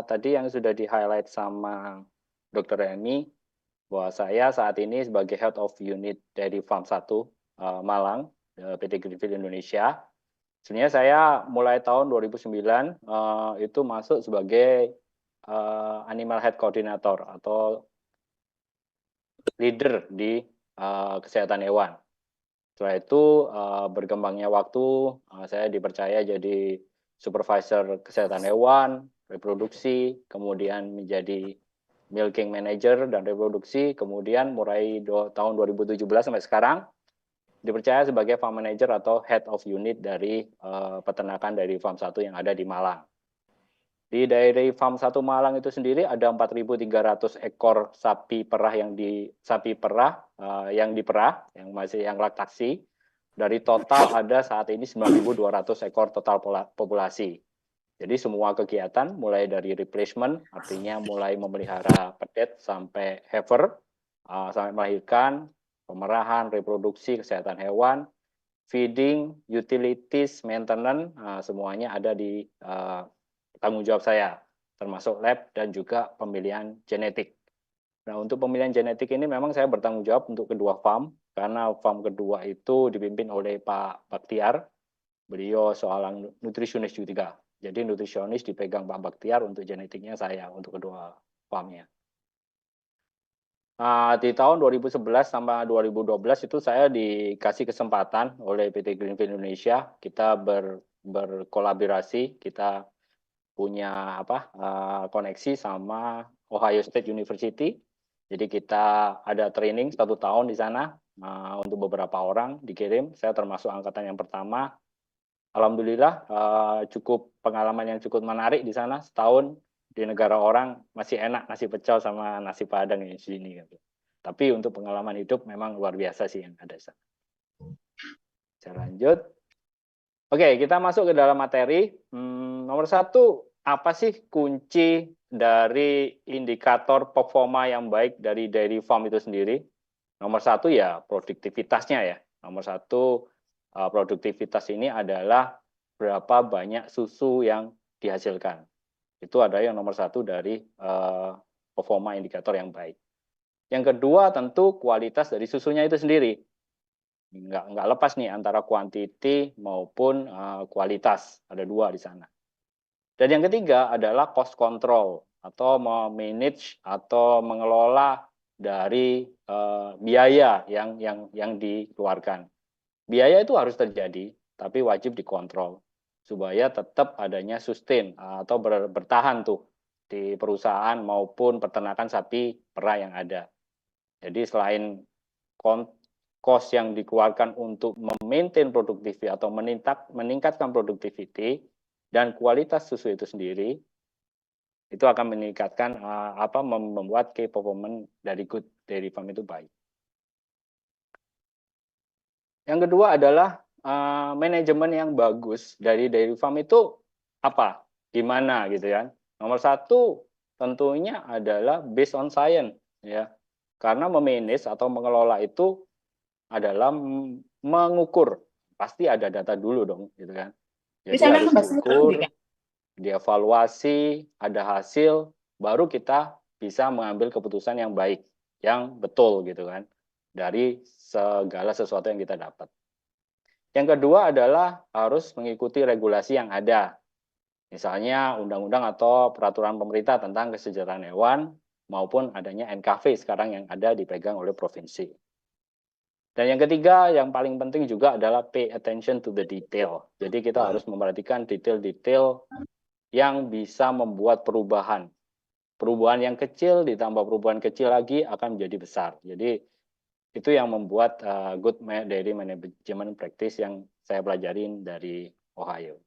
tadi yang sudah di-highlight sama Dr. Reni, bahwa saya saat ini sebagai Head of Unit dari Farm 1 Malang, PT Greenfield Indonesia. Sebenarnya saya mulai tahun 2009 itu masuk sebagai Animal Health Coordinator atau leader di kesehatan hewan. Setelah itu berkembangnya waktu, saya dipercaya jadi supervisor kesehatan hewan, reproduksi, kemudian menjadi milking manager dan reproduksi, kemudian mulai tahun 2017 sampai sekarang dipercaya sebagai farm manager atau head of unit dari peternakan dari Farm 1 yang ada di Malang. Di daerah Farm 1 Malang itu sendiri ada 4.300 ekor sapi perah yang diperah, yang masih yang laktasi. Dari total ada saat ini 9.200 ekor total populasi. Jadi semua kegiatan mulai dari replacement, artinya mulai memelihara pedet sampai heifer, sampai melahirkan, pemerahan, reproduksi, kesehatan hewan, feeding, utilities, maintenance, semuanya ada di tanggung jawab saya, termasuk lab dan juga pemilihan genetik. Nah, untuk pemilihan genetik ini memang saya bertanggung jawab untuk kedua farm, karena farm kedua itu dipimpin oleh Pak Baktiar. Beliau seorang nutrisionis juga. Jadi nutrisionis dipegang Pak Baktiar, untuk genetiknya saya, untuk kedua farmnya. Di tahun 2011 sampai 2012 itu saya dikasih kesempatan oleh PT Greenfield Indonesia, kita berkolaborasi, kita punya koneksi sama Ohio State University. Jadi kita ada training 1 tahun di sana untuk beberapa orang dikirim. Saya termasuk angkatan yang pertama. Alhamdulillah cukup pengalaman yang cukup menarik di sana. Setahun di negara orang masih enak nasi pecel sama nasi padang di sini. Gitu. Tapi untuk pengalaman hidup memang luar biasa sih yang ada di sana. Saya lanjut. Oke, kita masuk ke dalam materi. Nomor 1, apa sih kunci dari indikator performa yang baik dari dairy farm itu sendiri? Nomor 1 ya produktivitasnya ya. Nomor 1 produktivitas ini adalah berapa banyak susu yang dihasilkan. Itu adalah yang nomor 1 dari performa indikator yang baik. Yang kedua tentu kualitas dari susunya itu sendiri. Nggak lepas nih antara quantity maupun kualitas, ada 2 di sana. Dan yang ketiga adalah cost control atau memanage atau mengelola dari biaya yang dikeluarkan. Biaya itu harus terjadi, tapi wajib dikontrol supaya tetap adanya sustain atau bertahan tuh di perusahaan maupun peternakan sapi perah yang ada. Jadi selain cost yang dikeluarkan untuk memaintain produktivitas atau meningkatkan produktiviti dan kualitas susu itu sendiri, itu akan meningkatkan membuat key performance dari good dairy farm itu baik. Yang kedua adalah manajemen yang bagus dari dairy farm itu apa? Gimana gitu ya? Nomor 1 tentunya adalah based on science ya. Karena memanage atau mengelola itu adalah mengukur. Pasti ada data dulu dong gitu kan. Jadi harus diukur, dievaluasi, ada hasil, baru kita bisa mengambil keputusan yang baik, yang betul gitu kan, dari segala sesuatu yang kita dapat. Yang kedua adalah harus mengikuti regulasi yang ada. Misalnya undang-undang atau peraturan pemerintah tentang kesejahteraan hewan maupun adanya NKV sekarang yang ada dipegang oleh provinsi. Dan yang ketiga, yang paling penting juga adalah pay attention to the detail. Jadi kita harus memperhatikan detail-detail yang bisa membuat perubahan. Perubahan yang kecil ditambah perubahan kecil lagi akan menjadi besar. Jadi itu yang membuat good dairy management practice yang saya pelajarin dari Ohio.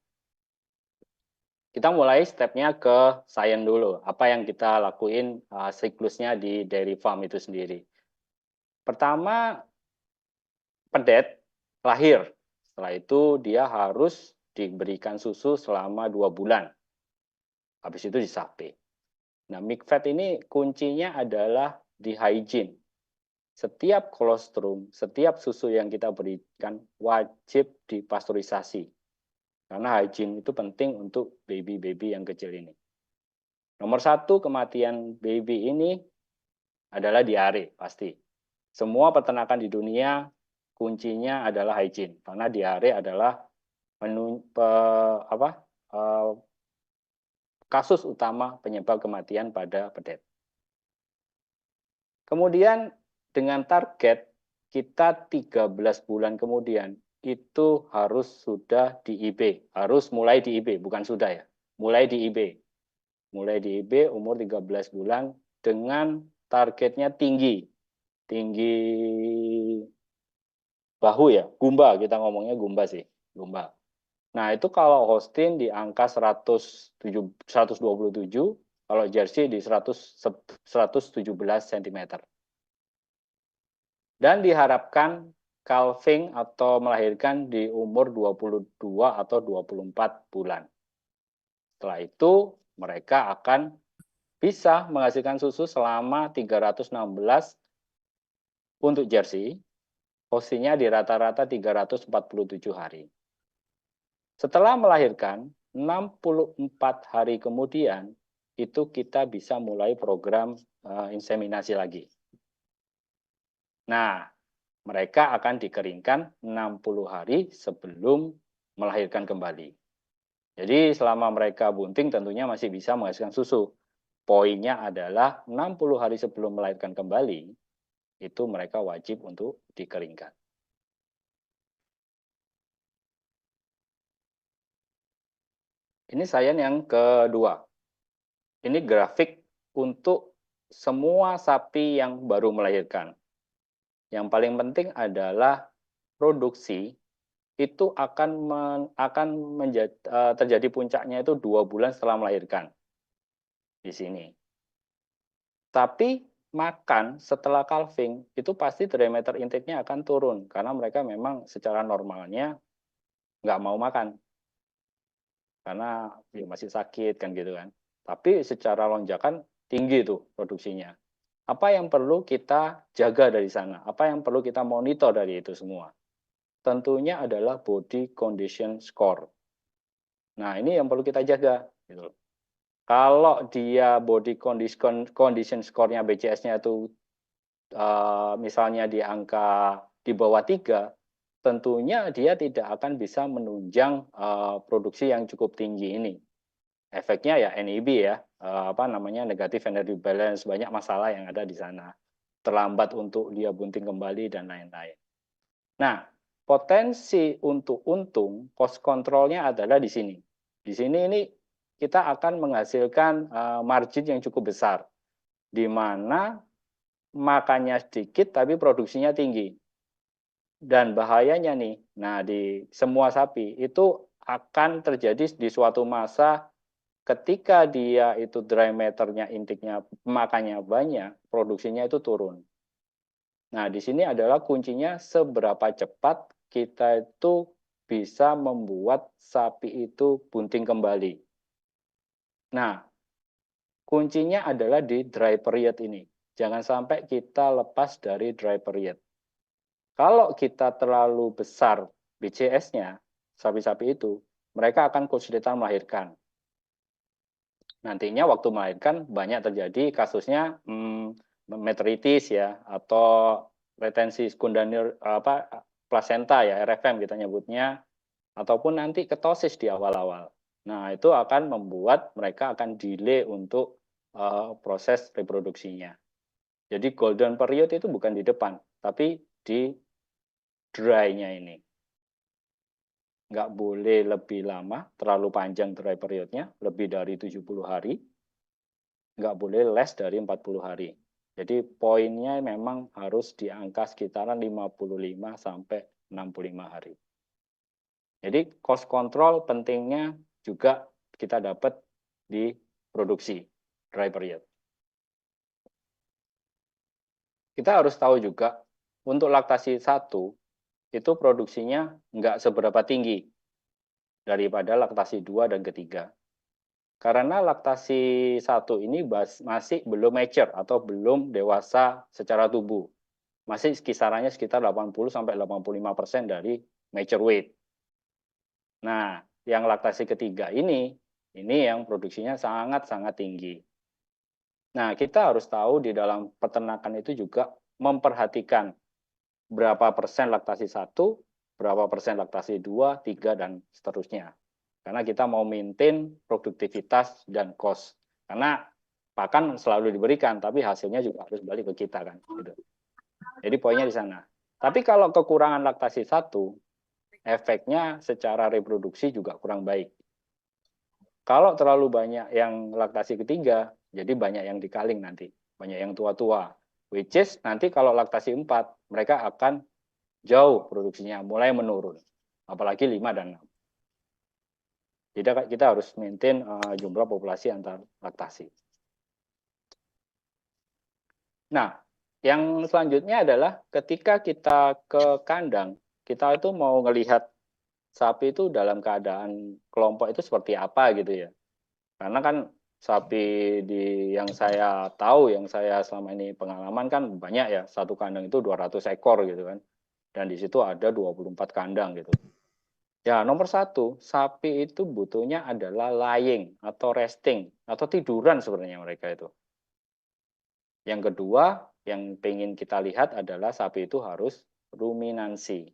Kita mulai stepnya ke science dulu. Apa yang kita lakuin siklusnya di dairy farm itu sendiri. Pertama, pedet lahir. Setelah itu dia harus diberikan susu selama 2 bulan. Habis itu disape. Nah, milk fat ini kuncinya adalah di hygiene. Setiap kolostrum, setiap susu yang kita berikan wajib dipasteurisasi. Karena hygiene itu penting untuk baby-baby yang kecil ini. Nomor satu kematian baby ini adalah diare, pasti. Semua peternakan di dunia kuncinya adalah hygiene, karena diare adalah kasus utama penyebab kematian pada pedet. Kemudian dengan target kita 13 bulan kemudian itu harus sudah di IB, harus mulai di IB, bukan sudah ya, mulai di IB. Mulai di IB umur 13 bulan dengan targetnya tinggi bahu ya, gumba, kita ngomongnya gumba sih, gumba. Nah, itu kalau Holstein di angka 127, kalau Jersey di 117 cm. Dan diharapkan calving atau melahirkan di umur 22 atau 24 bulan. Setelah itu, mereka akan bisa menghasilkan susu selama 316 untuk Jersey, Holsteinnya di rata-rata 347 hari. Setelah melahirkan, 64 hari kemudian, itu kita bisa mulai program inseminasi lagi. Nah, mereka akan dikeringkan 60 hari sebelum melahirkan kembali. Jadi selama mereka bunting tentunya masih bisa menghasilkan susu. Poinnya adalah 60 hari sebelum melahirkan kembali, itu mereka wajib untuk dikeringkan. Ini sains yang kedua. Ini grafik untuk semua sapi yang baru melahirkan. Yang paling penting adalah produksi itu akan terjadi puncaknya itu 2 bulan setelah melahirkan di sini. Tapi makan setelah calving itu pasti diameter intake-nya akan turun karena mereka memang secara normalnya nggak mau makan karena ya masih sakit kan gitu kan. Tapi secara lonjakan tinggi tuh produksinya. Apa yang perlu kita jaga dari sana? Apa yang perlu kita monitor dari itu semua? Tentunya adalah body condition score. Nah, ini yang perlu kita jaga. Gitu. Kalau dia body condition score-nya BCS-nya itu misalnya di angka di bawah 3, tentunya dia tidak akan bisa menunjang produksi yang cukup tinggi ini. Efeknya ya NEB ya, negative energy balance, banyak masalah yang ada di sana. Terlambat untuk dia bunting kembali dan lain-lain. Nah, potensi untuk untung, cost control-nya adalah di sini. Di sini ini kita akan menghasilkan margin yang cukup besar, di mana makannya sedikit tapi produksinya tinggi. Dan bahayanya nih, nah di semua sapi itu akan terjadi di suatu masa ketika dia itu dry matter-nya, intiknya makannya banyak, produksinya itu turun. Nah, di sini adalah kuncinya seberapa cepat kita itu bisa membuat sapi itu bunting kembali. Nah, kuncinya adalah di dry period ini. Jangan sampai kita lepas dari dry period. Kalau kita terlalu besar BCS-nya, sapi-sapi itu, mereka akan kesulitan melahirkan. Nantinya waktu melahirkan banyak terjadi kasusnya metritis ya, atau retensi sekunder plasenta ya, RFM kita nyebutnya, ataupun nanti ketosis di awal-awal. Nah, itu akan membuat mereka akan delay untuk proses reproduksinya. Jadi golden period itu bukan di depan, tapi di dry-nya ini. Nggak boleh lebih lama, terlalu panjang dry period-nya, lebih dari 70 hari. Nggak boleh less dari 40 hari. Jadi poinnya memang harus di angka sekitaran 55 sampai 65 hari. Jadi cost control pentingnya juga kita dapat di produksi dry period. Kita harus tahu juga untuk laktasi 1 itu produksinya nggak seberapa tinggi daripada laktasi 2 dan ketiga. Karena laktasi 1 ini masih belum mature atau belum dewasa secara tubuh. Masih kisarannya sekitar 80-85% dari mature weight. Nah, yang laktasi ketiga ini yang produksinya sangat-sangat tinggi. Nah, kita harus tahu di dalam peternakan itu juga memperhatikan berapa persen laktasi 1, berapa persen laktasi 2, 3, dan seterusnya. Karena kita mau maintain produktivitas dan cost. Karena pakan selalu diberikan, tapi hasilnya juga harus balik ke kita kan. Gitu. Jadi poinnya di sana. Tapi kalau kekurangan laktasi 1, efeknya secara reproduksi juga kurang baik. Kalau terlalu banyak yang laktasi ketiga, jadi banyak yang dikaling nanti, banyak yang tua-tua. Which is nanti kalau laktasi 4, mereka akan jauh produksinya, mulai menurun. Apalagi 5 dan 6. Jadi kita harus maintain jumlah populasi antar laktasi. Nah, yang selanjutnya adalah ketika kita ke kandang, kita itu mau ngelihat sapi itu dalam keadaan kelompok itu seperti apa gitu ya. Karena kan sapi yang saya tahu, yang saya selama ini pengalaman kan banyak ya, satu kandang itu 200 ekor gitu kan. Dan di situ ada 24 kandang gitu. Ya, nomor satu, sapi itu butuhnya adalah lying atau resting atau tiduran sebenarnya mereka itu. Yang kedua, yang pengen kita lihat adalah sapi itu harus ruminansi.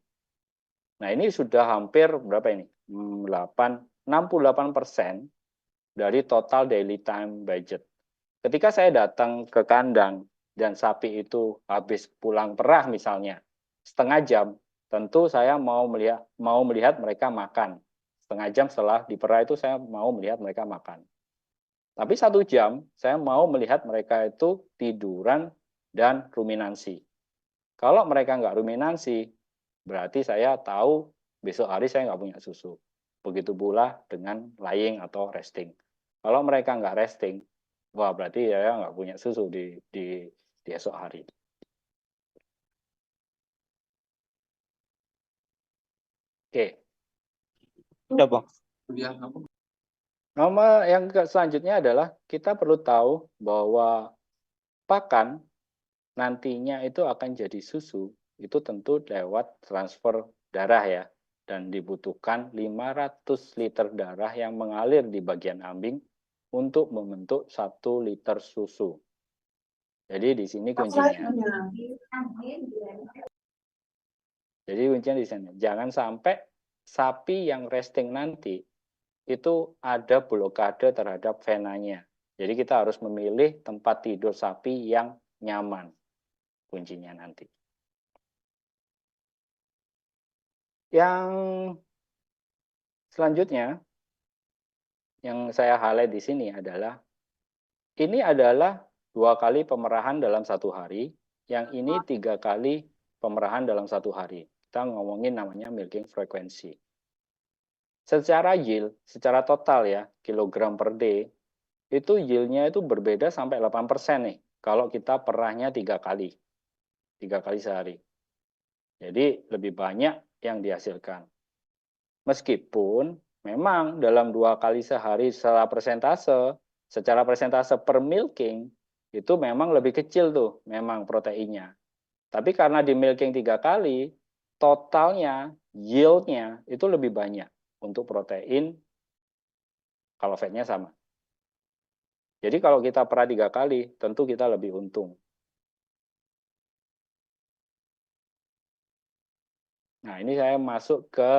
Nah, ini sudah hampir berapa ini? 68% dari total daily time budget. Ketika saya datang ke kandang dan sapi itu habis pulang perah misalnya, setengah jam, tentu saya mau melihat mereka makan. Setengah jam setelah diperah itu saya mau melihat mereka makan. Tapi 1 jam saya mau melihat mereka itu tiduran dan ruminansi. Kalau mereka nggak ruminansi, berarti saya tahu besok hari saya nggak punya susu. Begitu pula dengan lying atau resting. Kalau mereka nggak resting, wah berarti ya nggak punya susu di esok hari. Oke. Udah, Bang. Nomor yang selanjutnya adalah kita perlu tahu bahwa pakan nantinya itu akan jadi susu, itu tentu lewat transfer darah ya. Dan dibutuhkan 500 liter darah yang mengalir di bagian ambing untuk membentuk 1 liter susu. Jadi di sini kuncinya. Jadi kuncinya di sini. Jangan sampai sapi yang resting nanti itu ada blokade terhadap venanya. Jadi kita harus memilih tempat tidur sapi yang nyaman. Kuncinya nanti. Yang selanjutnya yang saya highlight di sini adalah ini adalah 2 kali pemerahan dalam 1 hari, yang ini 3 kali pemerahan dalam 1 hari. Kita ngomongin namanya milking frequency. Secara yield, secara total ya, kilogram per day, itu yieldnya itu berbeda sampai 8% nih, kalau kita perahnya 3 kali. 3 kali sehari. Jadi lebih banyak yang dihasilkan. Meskipun memang dalam 2 kali sehari secara persentase per milking, itu memang lebih kecil tuh, memang proteinnya. Tapi karena di milking 3 kali, totalnya, yieldnya itu lebih banyak untuk protein kalau fatnya sama. Jadi kalau kita perah 3 kali, tentu kita lebih untung. Nah, ini saya masuk ke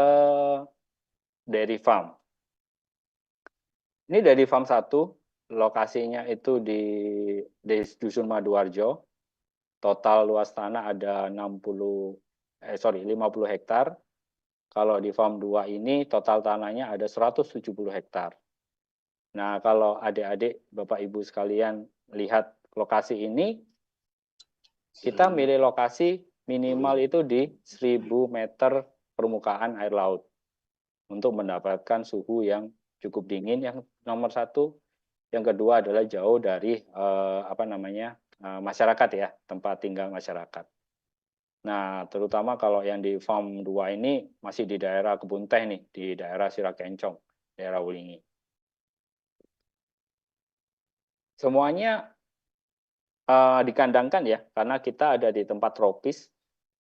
dairy farm. Ini dairy farm 1, lokasinya itu di Dusun Maduarjo. Total luas tanah ada 50 hektar. Kalau di farm 2 ini total tanahnya ada 170 hektar. Nah, kalau adik-adik, Bapak Ibu sekalian lihat lokasi ini, kita milih lokasi minimal itu di 1000 meter permukaan air laut untuk mendapatkan suhu yang cukup dingin, yang nomor 1. Yang kedua adalah jauh dari masyarakat ya, tempat tinggal masyarakat. Nah, terutama kalau yang di farm 2 ini masih di daerah kebun teh nih, di daerah Sirakencong, daerah Wulingi. Semuanya dikandangkan ya, karena kita ada di tempat tropis.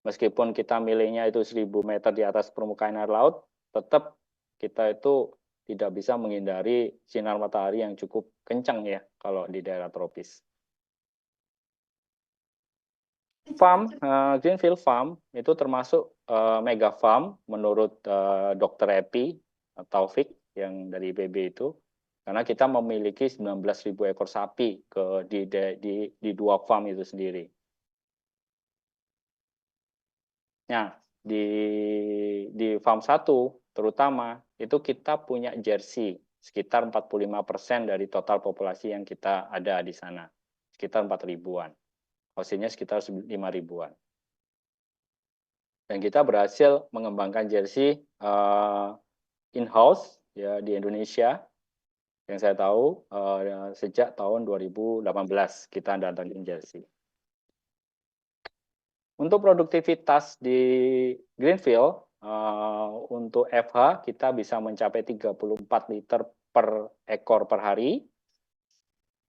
Meskipun kita milihnya itu 1000 meter di atas permukaan air laut, tetap kita itu tidak bisa menghindari sinar matahari yang cukup kencang ya kalau di daerah tropis. Farm, Greenfield Farm itu termasuk mega farm menurut Dr. Epi Taufik yang dari IPB itu, karena kita memiliki 19.000 ekor sapi di dua farm itu sendiri. Nah, di farm 1 terutama itu kita punya jersey sekitar 45% dari total populasi yang kita ada di sana, sekitar 4 ribuan. Hasilnya sekitar 5 ribuan. Dan kita berhasil mengembangkan jersey in-house ya di Indonesia. Yang saya tahu sejak tahun 2018 kita datangin jersey. Untuk produktivitas di Greenfield, untuk FH kita bisa mencapai 34 liter per ekor per hari.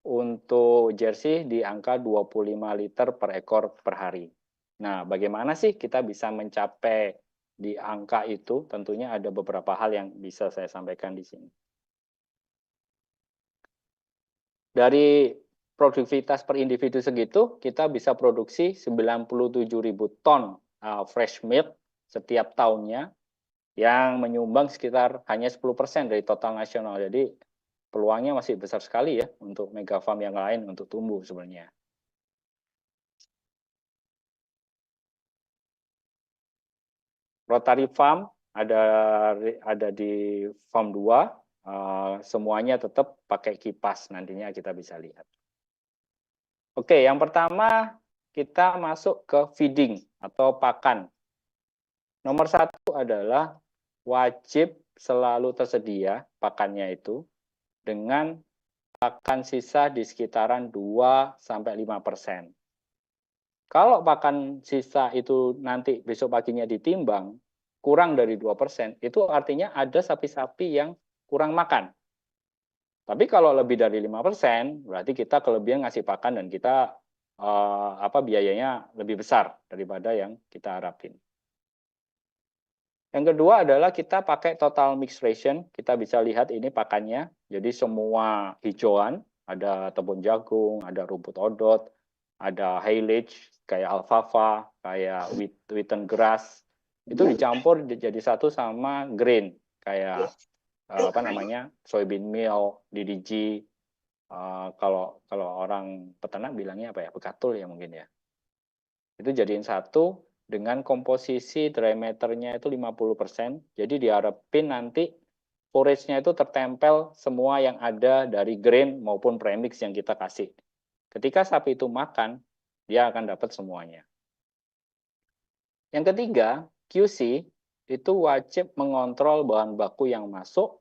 Untuk jersey di angka 25 liter per ekor per hari. Nah, bagaimana sih kita bisa mencapai di angka itu? Tentunya ada beberapa hal yang bisa saya sampaikan di sini. Dari produktivitas per individu segitu, kita bisa produksi 97.000 ton fresh milk setiap tahunnya, yang menyumbang sekitar hanya 10% dari total nasional. Jadi peluangnya masih besar sekali ya untuk mega farm yang lain untuk tumbuh sebenarnya. Rotary Farm ada di Farm 2, semuanya tetap pakai kipas, nantinya kita bisa lihat. Oke, yang pertama kita masuk ke feeding atau pakan. Nomor 1 adalah wajib selalu tersedia pakannya itu dengan pakan sisa di sekitaran 2-5%. Kalau pakan sisa itu nanti besok paginya ditimbang, kurang dari 2%, itu artinya ada sapi-sapi yang kurang makan. Tapi kalau lebih dari 5%, berarti kita kelebihan ngasih pakan dan kita biayanya lebih besar daripada yang kita harapin. Yang kedua adalah kita pakai total mix ration. Kita bisa lihat ini pakannya. Jadi semua hijauan, ada tepung jagung, ada rumput odot, ada haylage kayak alfalfa, kayak wheaten grass. Itu dicampur jadi satu sama grain kayak soybean meal, DDG. Kalau orang peternak bilangnya apa ya? Bekatul ya mungkin ya. Itu jadiin satu dengan komposisi dry matter-nya itu 50%. Jadi diharapin nanti forage-nya itu tertempel semua yang ada dari grain maupun premix yang kita kasih. Ketika sapi itu makan, dia akan dapat semuanya. Yang ketiga, QC itu wajib mengontrol bahan baku yang masuk,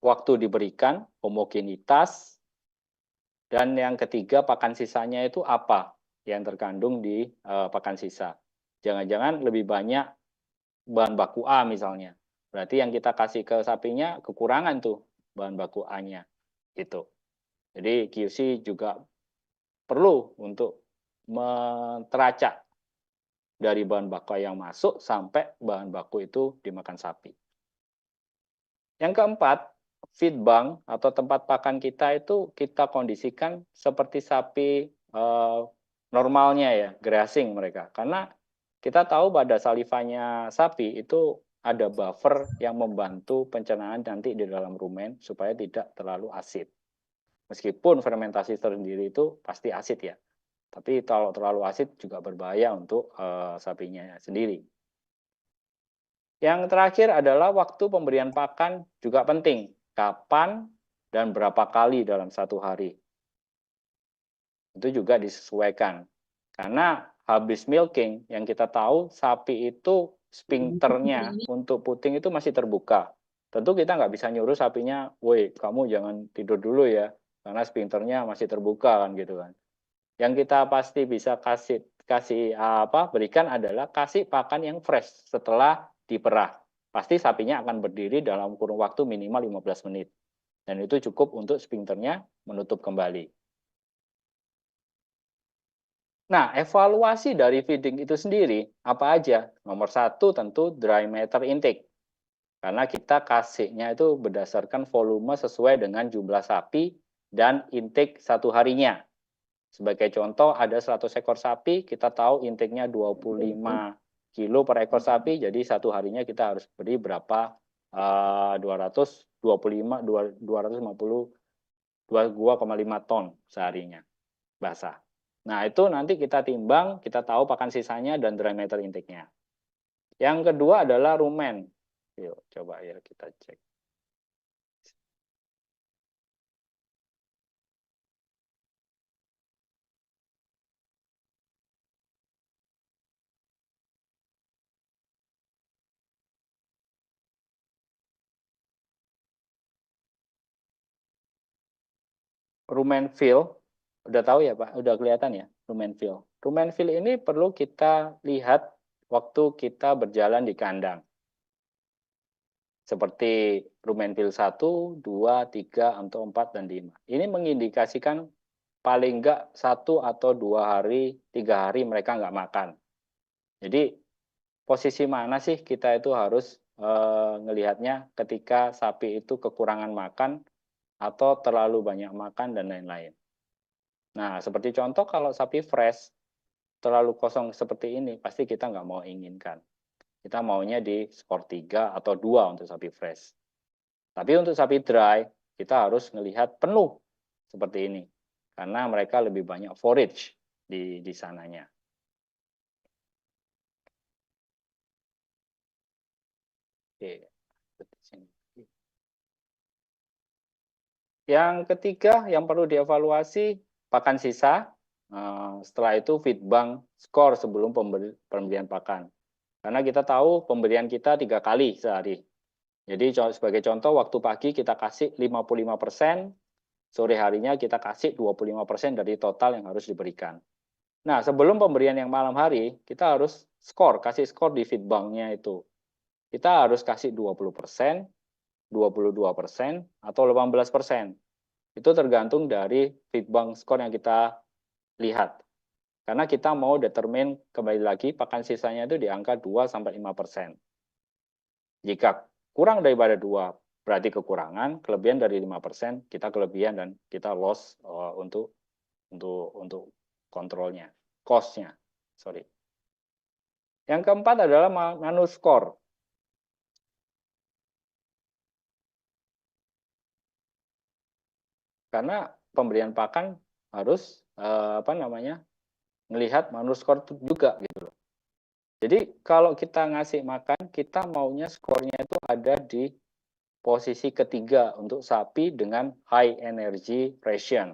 waktu diberikan, homogenitas, dan yang ketiga pakan sisanya itu apa yang terkandung di pakan sisa. Jangan-jangan lebih banyak bahan baku A misalnya. Berarti yang kita kasih ke sapinya kekurangan tuh bahan baku A-nya. Gitu. Jadi QC juga perlu untuk menteracak dari bahan baku yang masuk sampai bahan baku itu dimakan sapi. Yang keempat, feed bank atau tempat pakan kita itu kita kondisikan seperti sapi normalnya ya, grazing mereka. Karena kita tahu pada salivanya sapi itu ada buffer yang membantu pencernaan nanti di dalam rumen supaya tidak terlalu asid. Meskipun fermentasi sendiri itu pasti asid ya, tapi kalau terlalu asid juga berbahaya untuk sapinya sendiri. Yang terakhir adalah waktu pemberian pakan juga penting. Kapan dan berapa kali dalam satu hari. Itu juga disesuaikan. Karena habis milking, yang kita tahu sapi itu sphincternya untuk puting itu masih terbuka. Tentu kita nggak bisa nyuruh sapinya, woi kamu jangan tidur dulu ya, karena sphincternya masih terbuka kan gitu kan. Yang kita pasti bisa berikan adalah kasih pakan yang fresh setelah diperah. Pasti sapinya akan berdiri dalam kurun waktu minimal 15 menit. Dan itu cukup untuk sphincternya menutup kembali. Nah, evaluasi dari feeding itu sendiri, apa aja? Nomor 1 tentu dry matter intake. Karena kita kasihnya itu berdasarkan volume sesuai dengan jumlah sapi dan intake satu harinya. Sebagai contoh, ada 100 ekor sapi, kita tahu intake-nya 25 kilo per ekor sapi, jadi satu harinya kita harus beri berapa? 250, 2,5 ton seharinya basah. Nah, itu nanti kita timbang, kita tahu pakan sisanya dan dry matter intake-nya. Yang kedua adalah rumen. Yuk, coba ya kita cek. Rumen fill, udah tahu ya Pak? Udah kelihatan ya rumen fill. Rumen fill ini perlu kita lihat waktu kita berjalan di kandang. Seperti rumen fill 1, 2, 3, atau 4, dan 5. Ini mengindikasikan paling enggak 1 atau 2 hari, 3 hari mereka nggak makan. Jadi posisi mana sih kita itu harus ngelihatnya ketika sapi itu kekurangan makan atau terlalu banyak makan dan lain-lain. Nah, seperti contoh kalau sapi fresh, terlalu kosong seperti ini, pasti kita nggak mau inginkan. Kita maunya di skor 3 atau 2 untuk sapi fresh. Tapi untuk sapi dry, kita harus melihat penuh seperti ini. Karena mereka lebih banyak forage di sananya. Oke. Yang ketiga yang perlu dievaluasi pakan sisa. Setelah itu feed bank skor sebelum pemberian pakan. Karena kita tahu pemberian kita 3 kali sehari. Jadi sebagai contoh waktu pagi kita kasih 55%, sore harinya kita kasih 25% dari total yang harus diberikan. Nah, sebelum pemberian yang malam hari, kita harus kasih skor di feed bank-nya itu. Kita harus kasih 20%, 22%, atau 18%. Itu tergantung dari feed bank skor yang kita lihat. Karena kita mau determine kembali lagi pakan sisanya itu di angka 2-5%. Jika kurang daripada 2 berarti kekurangan, kelebihan dari 5% kita kelebihan dan kita loss untuk kontrolnya, cost-nya. Sorry. Yang keempat adalah manuscore. Karena pemberian pakan harus melihat manuscore juga gitu loh. Jadi kalau kita ngasih makan, kita maunya skornya itu ada di posisi ketiga untuk sapi dengan high energy ration.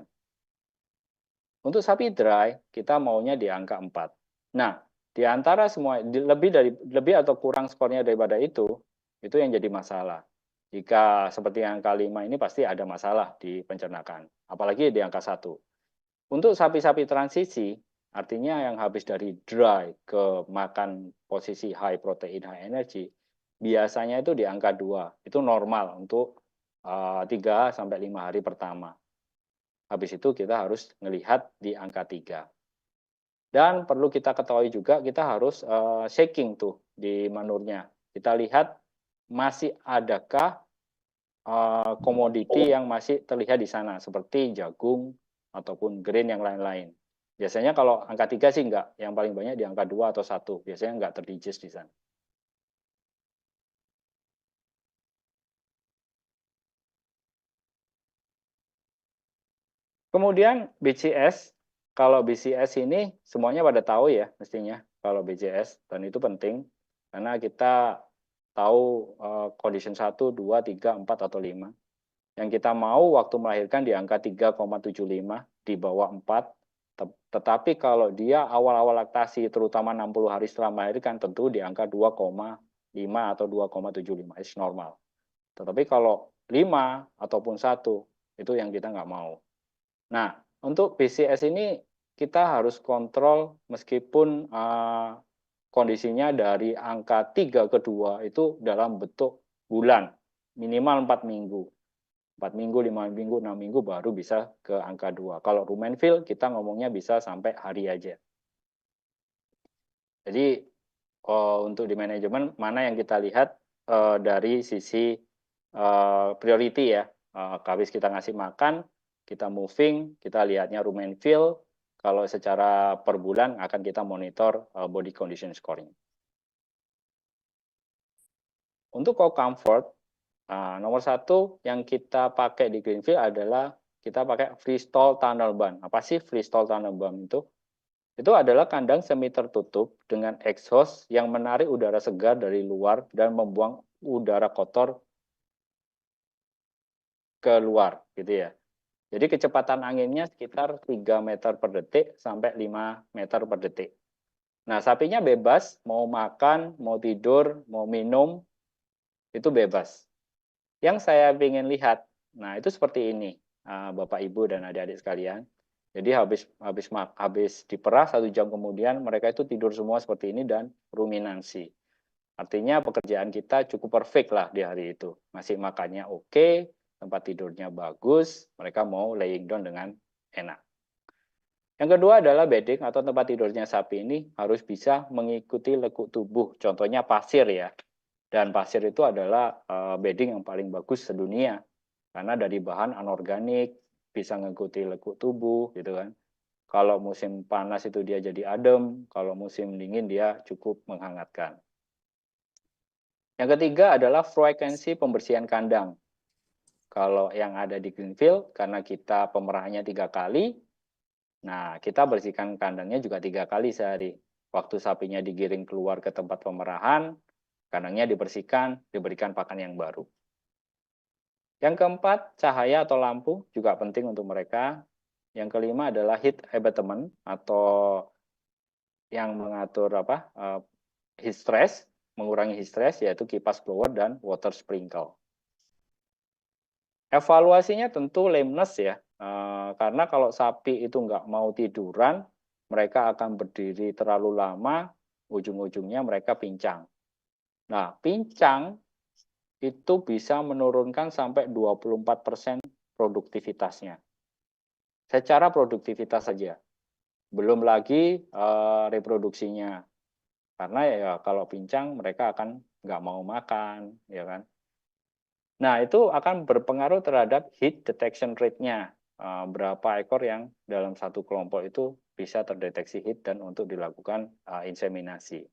Untuk sapi dry, kita maunya di angka 4. Nah, di antara semua lebih atau kurang skornya daripada itu yang jadi masalah. Jika seperti angka 5 ini pasti ada masalah di pencernaan, apalagi di angka 1. Untuk sapi-sapi transisi, artinya yang habis dari dry ke makan posisi high protein, high energy, biasanya itu di angka 2. Itu normal untuk 3-5 hari pertama. Habis itu kita harus melihat di angka 3. Dan perlu kita ketahui juga, kita harus shaking tuh di manurnya. Kita lihat masih adakah komoditi yang masih terlihat di sana, seperti jagung ataupun grain yang lain-lain. Biasanya kalau angka 3 sih enggak, yang paling banyak di angka 2 atau 1, biasanya enggak terdigest di sana. Kemudian BCS, kalau BCS ini semuanya pada tahu ya mestinya kalau BCS, dan itu penting karena kita tahu condition 1, 2, 3, 4, atau 5. Yang kita mau waktu melahirkan di angka 3,75 di bawah 4. Tetapi kalau dia awal-awal laktasi terutama 60 hari setelah melahirkan tentu di angka 2,5 atau 2,75 is normal. Tetapi kalau 5 ataupun 1 itu yang kita nggak mau. Nah, untuk BCS ini kita harus kontrol meskipun kondisinya dari angka 3 ke 2 itu dalam bentuk bulan, minimal 4 minggu. 4 minggu, 5 minggu, 6 minggu baru bisa ke angka 2. Kalau rumen fill kita ngomongnya bisa sampai hari aja. Jadi untuk di manajemen mana yang kita lihat dari sisi priority ya. Habis kita ngasih makan, kita moving, kita lihatnya rumen fill, Kalau secara per bulan akan kita monitor body condition scoring. Untuk co-comfort, nomor satu yang kita pakai di Greenfield adalah kita pakai freestall tunnel band. Apa sih freestall tunnel band itu? Itu adalah kandang semi tertutup dengan exhaust yang menarik udara segar dari luar dan membuang udara kotor keluar, gitu ya. Jadi kecepatan anginnya sekitar 3 meter per detik sampai 5 meter per detik. Nah, sapinya bebas, mau makan, mau tidur, mau minum, itu bebas. Yang saya ingin lihat, nah itu seperti ini, Bapak Ibu dan adik-adik sekalian. Jadi habis diperah 1 jam kemudian mereka itu tidur semua seperti ini dan ruminansi. Artinya pekerjaan kita cukup perfect lah di hari itu. Masih makannya oke, tempat tidurnya bagus, mereka mau laying down dengan enak. Yang kedua adalah bedding atau tempat tidurnya sapi ini harus bisa mengikuti lekuk tubuh. Contohnya pasir ya. Dan pasir itu adalah bedding yang paling bagus sedunia. Karena dari bahan anorganik, bisa mengikuti lekuk tubuh gitu kan. Kalau musim panas itu dia jadi adem, kalau musim dingin dia cukup menghangatkan. Yang ketiga adalah frekuensi pembersihan kandang. Kalau yang ada di Greenfield, karena kita pemerahannya 3 kali, nah kita bersihkan kandangnya juga 3 kali sehari. Waktu sapinya digiring keluar ke tempat pemerahan, kandangnya dibersihkan, diberikan pakan yang baru. Yang keempat, cahaya atau lampu juga penting untuk mereka. Yang kelima adalah heat abatement atau yang mengatur heat stress, mengurangi heat stress, yaitu kipas blower dan water sprinkle. Evaluasinya tentu lameness ya, karena kalau sapi itu nggak mau tiduran, mereka akan berdiri terlalu lama, ujung-ujungnya mereka pincang. Nah, pincang itu bisa menurunkan sampai 24% produktivitasnya. Secara produktivitas saja, belum lagi reproduksinya. Karena ya kalau pincang mereka akan nggak mau makan, ya kan. Nah, itu akan berpengaruh terhadap heat detection rate-nya. Berapa ekor yang dalam satu kelompok itu bisa terdeteksi heat dan untuk dilakukan inseminasi.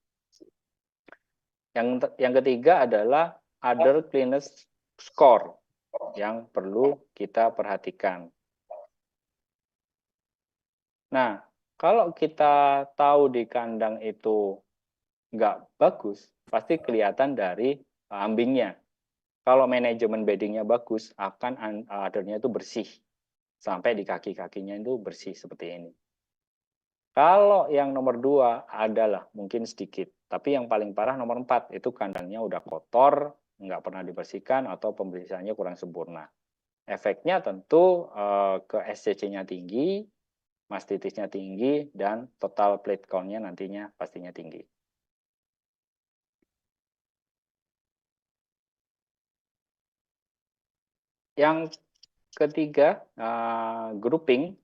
Yang ketiga adalah other cleanliness score yang perlu kita perhatikan. Nah, kalau kita tahu di kandang itu nggak bagus, pasti kelihatan dari ambingnya. Kalau manajemen beddingnya bagus, akan othernya itu bersih. Sampai di kaki-kakinya itu bersih seperti ini. Kalau yang nomor 2 adalah mungkin sedikit. Tapi yang paling parah nomor 4, itu kandangnya udah kotor, nggak pernah dibersihkan, atau pembersihannya kurang sempurna. Efeknya tentu ke SCC-nya tinggi, mastitisnya tinggi, dan total plate count-nya nantinya pastinya tinggi. Yang ketiga, milking.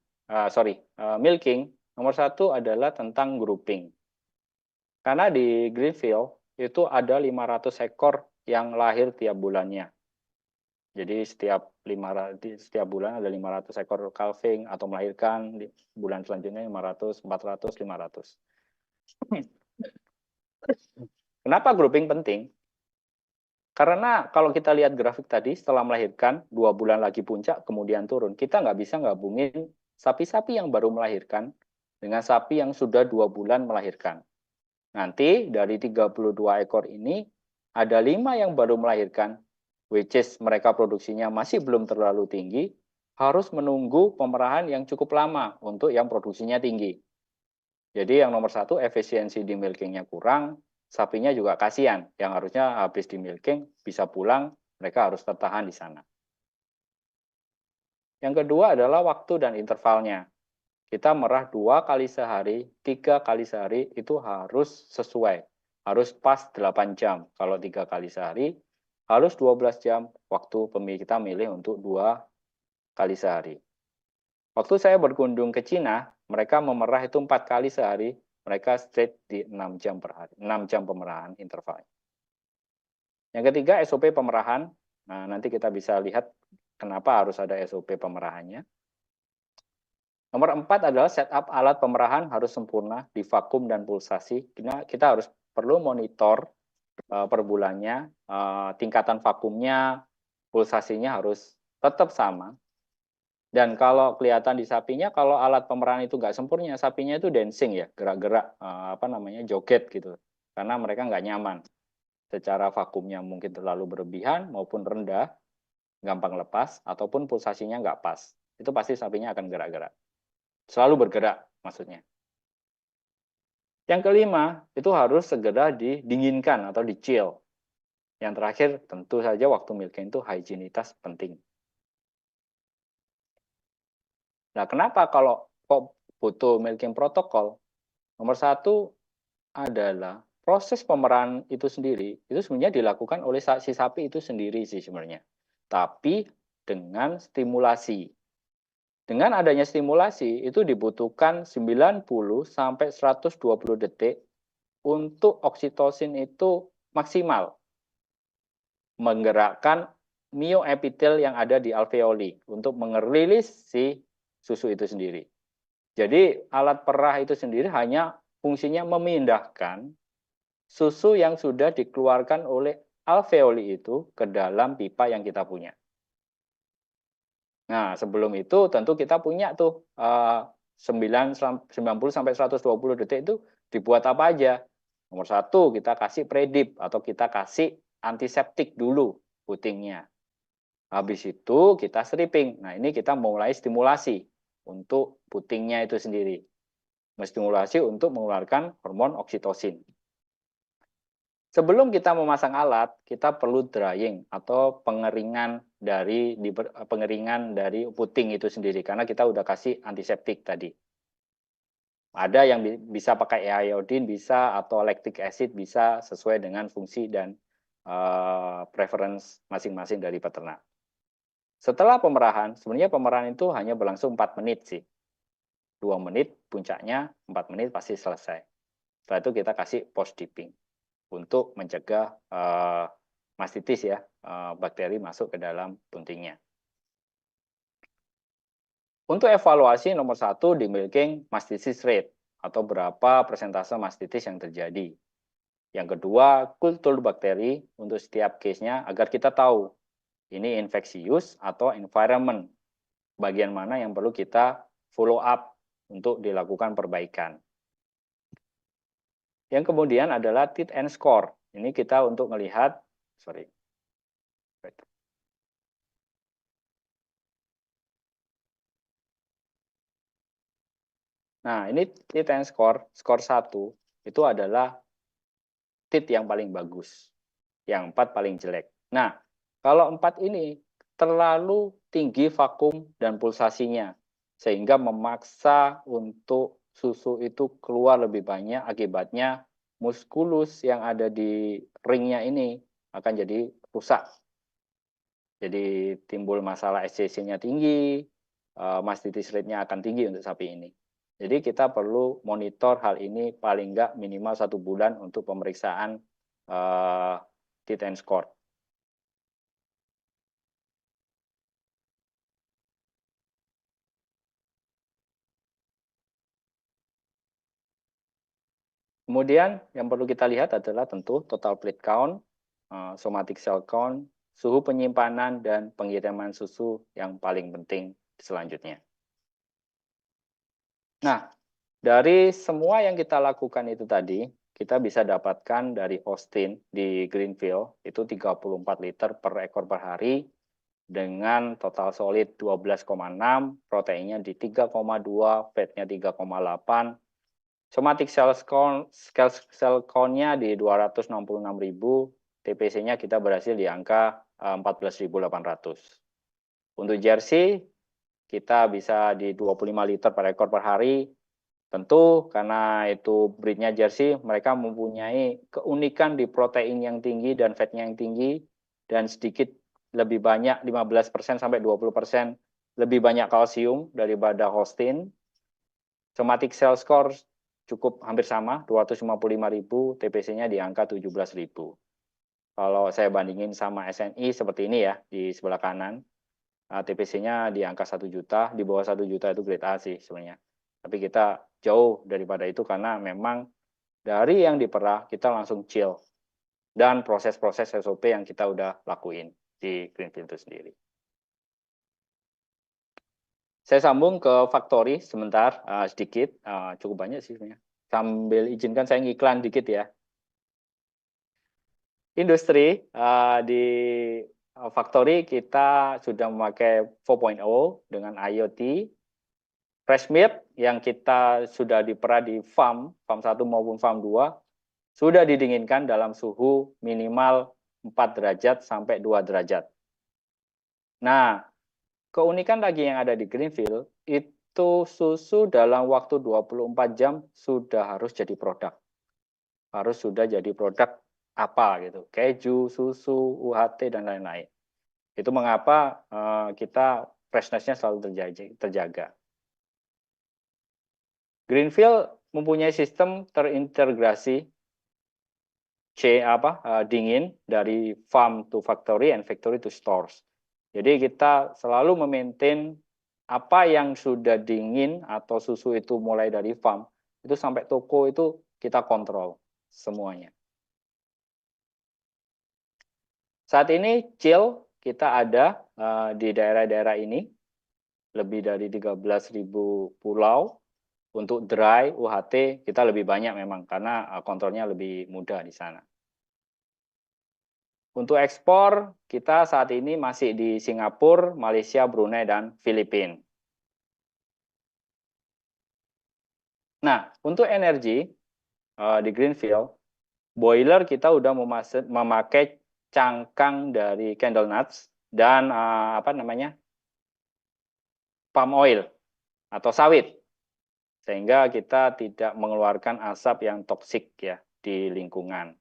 Nomor 1 adalah tentang grouping. Karena di Greenfield itu ada 500 ekor yang lahir tiap bulannya. Jadi setiap bulan ada 500 ekor calving atau melahirkan, di bulan selanjutnya 500, 400, 500. Kenapa grouping penting? Karena kalau kita lihat grafik tadi, setelah melahirkan, 2 bulan lagi puncak, kemudian turun. Kita nggak bisa gabungin sapi-sapi yang baru melahirkan dengan sapi yang sudah 2 bulan melahirkan. Nanti dari 32 ekor ini, ada 5 yang baru melahirkan, which is mereka produksinya masih belum terlalu tinggi, harus menunggu pemerahan yang cukup lama untuk yang produksinya tinggi. Jadi yang nomor 1, efisiensi di milkingnya kurang, sapinya juga kasihan, yang harusnya habis di milking bisa pulang, mereka harus tertahan di sana. Yang kedua adalah waktu dan intervalnya. Kita merah 2 kali sehari, 3 kali sehari itu harus sesuai. Harus pas 8 jam. Kalau 3 kali sehari, harus 12 jam waktu kita milih untuk 2 kali sehari. Waktu saya berkunjung ke Cina, mereka memerah itu 4 kali sehari, mereka straight di 6 jam per hari, 6 jam pemerahan intervalnya. Yang ketiga, SOP pemerahan. Nah, nanti kita bisa lihat kenapa harus ada SOP pemerahannya. Nomor 4 adalah setup alat pemerahan harus sempurna di vakum dan pulsasi. Kita harus perlu monitor per bulannya, tingkatan vakumnya, pulsasinya harus tetap sama. Dan kalau kelihatan di sapinya, kalau alat pemerahan itu nggak sempurna, sapinya itu dancing ya, gerak-gerak, joget gitu. Karena mereka nggak nyaman. Secara vakumnya mungkin terlalu berlebihan maupun rendah, gampang lepas, ataupun pulsasinya nggak pas. Itu pasti sapinya akan gerak-gerak. Selalu bergerak maksudnya. Yang kelima, itu harus segera didinginkan atau di-chill. Yang terakhir, tentu saja waktu milking itu higienitas penting. Nah, kenapa kalau kok butuh milking protokol? Nomor satu adalah proses pemerahan itu sendiri, itu sebenarnya dilakukan oleh si sapi itu sendiri sih sebenarnya. Tapi dengan stimulasi. Dengan adanya stimulasi, itu dibutuhkan 90 sampai 120 detik untuk oksitosin itu maksimal menggerakkan myoepitel yang ada di alveoli untuk merilis si susu itu sendiri. Jadi alat perah itu sendiri hanya fungsinya memindahkan susu yang sudah dikeluarkan oleh alveoli itu ke dalam pipa yang kita punya. Nah, sebelum itu tentu kita punya tuh 90 sampai 120 detik itu dibuat apa aja. Nomor satu, kita kasih predip atau kita kasih antiseptik dulu putingnya. Habis itu kita stripping. Nah, ini kita mulai stimulasi untuk putingnya itu sendiri. Menstimulasi untuk mengeluarkan hormon oksitosin. Sebelum kita memasang alat, kita perlu drying atau pengeringan dari puting itu sendiri karena kita udah kasih antiseptik tadi. Ada yang bisa pakai iodine bisa atau lactic acid bisa sesuai dengan fungsi dan preference masing-masing dari peternak. Setelah pemerahan, sebenarnya pemerahan itu hanya berlangsung 4 menit sih. 2 menit puncaknya, 4 menit pasti selesai. Setelah itu kita kasih post dipping untuk mencegah mastitis ya, bakteri masuk ke dalam buntingnya. Untuk evaluasi nomor 1 di milking mastitis rate atau berapa persentase mastitis yang terjadi. Yang kedua, kultur bakteri untuk setiap case-nya agar kita tahu ini infeksius atau environment. Bagian mana yang perlu kita follow up untuk dilakukan perbaikan. Yang kemudian adalah teeth and score. Ini kita untuk melihat, Nah, ini teeth and score 1 itu adalah teeth yang paling bagus. Yang 4 paling jelek. Nah, kalau 4 ini terlalu tinggi vakum dan pulsasinya, sehingga memaksa untuk susu itu keluar lebih banyak, akibatnya muskulus yang ada di ringnya ini akan jadi rusak. Jadi timbul masalah SCC-nya tinggi, mastitis rate-nya akan tinggi untuk sapi ini. Jadi kita perlu monitor hal ini paling enggak minimal 1 bulan untuk pemeriksaan teeth and score. Kemudian yang perlu kita lihat adalah tentu total plate count, somatic cell count, suhu penyimpanan, dan pengiriman susu yang paling penting selanjutnya. Nah, dari semua yang kita lakukan itu tadi, kita bisa dapatkan dari Austin di Greenfield, itu 34 liter per ekor per hari, dengan total solid 12,6, proteinnya di 3,2, fatnya 3,8, somatic cell count-nya di 266.000, TPC-nya kita berhasil di angka 14.800. Untuk jersey, kita bisa di 25 liter per ekor per hari. Tentu karena itu breednya jersey, mereka mempunyai keunikan di protein yang tinggi dan fatnya yang tinggi, dan sedikit lebih banyak 15% sampai 20% lebih banyak kalsium daripada Holstein. Somatic cell score cukup hampir sama, 255.000, TPC-nya di angka 17.000. Kalau saya bandingin sama SNI seperti ini ya, di sebelah kanan, TPC-nya di angka 1 juta, di bawah 1 juta itu grade A sih sebenarnya. Tapi kita jauh daripada itu karena memang dari yang diperah kita langsung chill. Dan proses-proses SOP yang kita udah lakuin di Greenfield itu sendiri. Saya sambung ke factory sebentar, sedikit, cukup banyak sih sebenarnya. Sambil izinkan saya ngiklan dikit ya. Industri, di factory kita sudah memakai 4.0 dengan IoT. Fresh milk yang kita sudah diperah di farm 1 maupun farm 2, sudah didinginkan dalam suhu minimal 4 derajat sampai 2 derajat. Nah, keunikan lagi yang ada di Greenfield, itu susu dalam waktu 24 jam sudah harus jadi produk. Harus sudah jadi produk apa gitu, keju, susu, UHT, dan lain-lain. Itu mengapa kita freshness-nya selalu terjaga. Greenfield mempunyai sistem terintegrasi dingin dari farm to factory and factory to stores. Jadi kita selalu memaintain apa yang sudah dingin atau susu itu mulai dari farm itu sampai toko itu kita kontrol semuanya. Saat ini chill kita ada di daerah-daerah ini lebih dari 13.000 pulau. Untuk dry UHT kita lebih banyak memang karena kontrolnya lebih mudah di sana. Untuk ekspor kita saat ini masih di Singapura, Malaysia, Brunei, dan Filipina. Nah, untuk energi di Greenfield, boiler kita udah memakai cangkang dari candle nuts dan palm oil atau sawit. Sehingga kita tidak mengeluarkan asap yang toksik ya di lingkungan.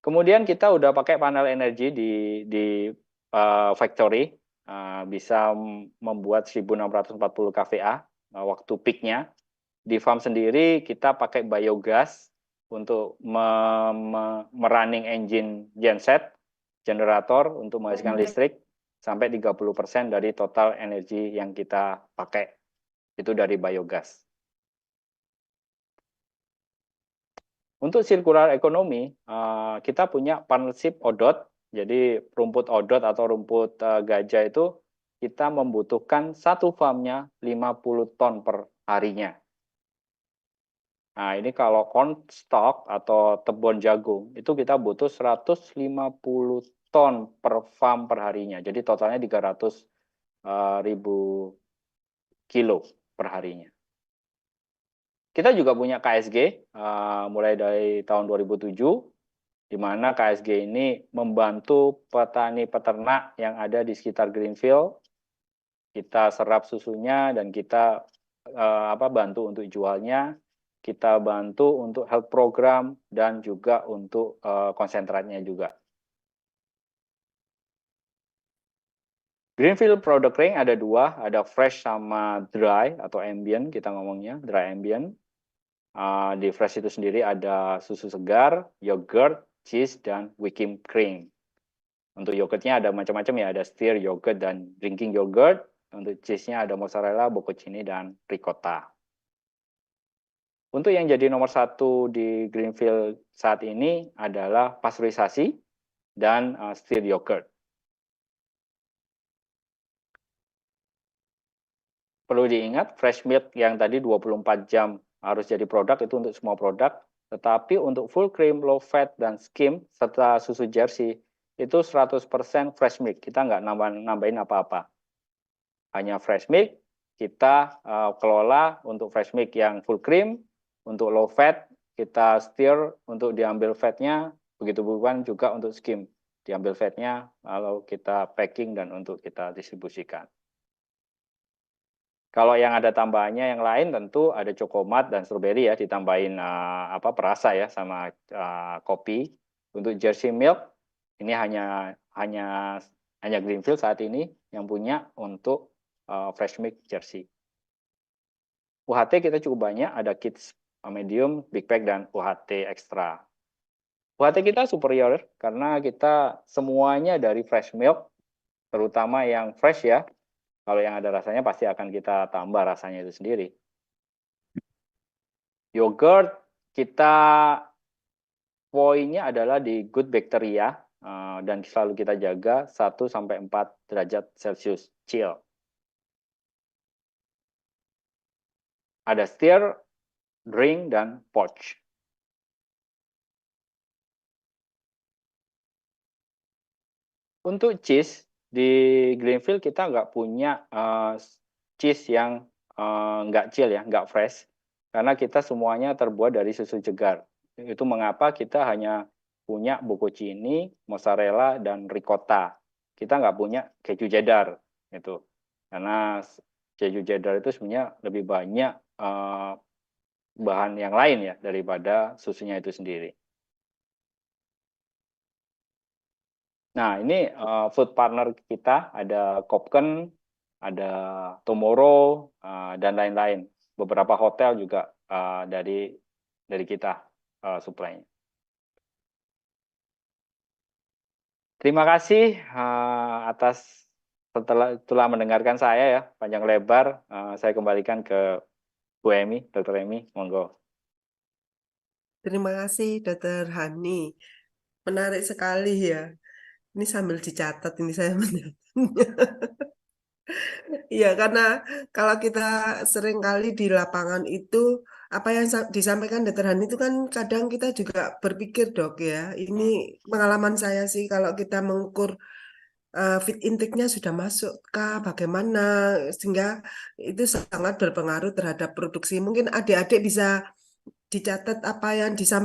Kemudian kita udah pakai panel energi di factory, bisa membuat 1640 kVA waktu peaknya. Di farm sendiri kita pakai biogas untuk merunning engine genset, generator untuk menghasilkan listrik sampai 30% dari total energi yang kita pakai. Itu dari biogas. Untuk circular economy, kita punya partnership ODOT. Jadi rumput ODOT atau rumput gajah itu kita membutuhkan satu farmnya 50 ton per harinya. Nah, ini kalau corn stalk atau tebon jagung, itu kita butuh 150 ton per farm per harinya. Jadi totalnya 300.000 kilo per harinya. Kita juga punya KSG mulai dari tahun 2007, di mana KSG ini membantu petani peternak yang ada di sekitar Greenfield. Kita serap susunya dan kita bantu untuk jualnya. Kita bantu untuk health program dan juga untuk konsentratnya juga. Greenfield product range ada dua, ada fresh sama dry atau ambient kita ngomongnya, dry ambient. Di fresh itu sendiri ada susu segar, yogurt, cheese, dan whipping cream. Untuk yogurtnya ada macam-macam ya, ada stir yogurt dan drinking yogurt. Untuk cheese-nya ada mozzarella, bocconcini, dan ricotta. Untuk yang jadi nomor 1 di Greenfield saat ini adalah pasteurisasi dan stir yogurt. Perlu diingat, fresh milk yang tadi 24 jam harus jadi produk itu untuk semua produk, tetapi untuk full cream, low fat, dan skim, serta susu jersey, itu 100% fresh milk. Kita nggak nambahin apa-apa. Hanya fresh milk, kita kelola untuk fresh milk yang full cream, untuk low fat, kita stir untuk diambil fatnya, begitu bukan juga untuk skim. Diambil fatnya, lalu kita packing dan untuk kita distribusikan. Kalau yang ada tambahannya yang lain tentu ada cokomat dan stroberi ya, ditambahin perasa ya sama kopi. Untuk jersey milk ini hanya Greenfield saat ini yang punya untuk fresh milk jersey. UHT kita cukup banyak, ada kids medium, big pack, dan UHT extra. UHT kita superior karena kita semuanya dari fresh milk terutama yang fresh ya. Kalau yang ada rasanya pasti akan kita tambah rasanya itu sendiri. Yogurt kita poinnya adalah di good bacteria dan selalu kita jaga 1-4 derajat Celcius chill. Ada stir, drink, dan poach. Untuk cheese, di Greenfield kita nggak punya cheese yang nggak chill ya, nggak fresh. Karena kita semuanya terbuat dari susu segar. Itu mengapa kita hanya punya bocconcini, mozzarella, dan ricotta. Kita nggak punya keju cheddar. Itu. Karena keju cheddar itu sebenarnya lebih banyak bahan yang lain ya daripada susunya itu sendiri. Nah, ini food partner kita, ada Kopken, ada Tomorrow, dan lain-lain. Beberapa hotel juga dari kita supply-nya. Terima kasih atas telah mendengarkan saya ya, panjang lebar. Saya kembalikan ke Bu Emi, Dr. Emi, monggo. Terima kasih, Dr. Hani. Menarik sekali ya. Ini sambil dicatat ini saya mendengarnya. Iya, karena kalau kita sering kali di lapangan itu, apa yang disampaikan Dr. Hani itu kan kadang kita juga berpikir, Dok ya. Ini pengalaman saya sih kalau kita mengukur feed intake-nya sudah masuk kah, bagaimana, sehingga itu sangat berpengaruh terhadap produksi. Mungkin adik-adik bisa dicatat apa yang disampaikan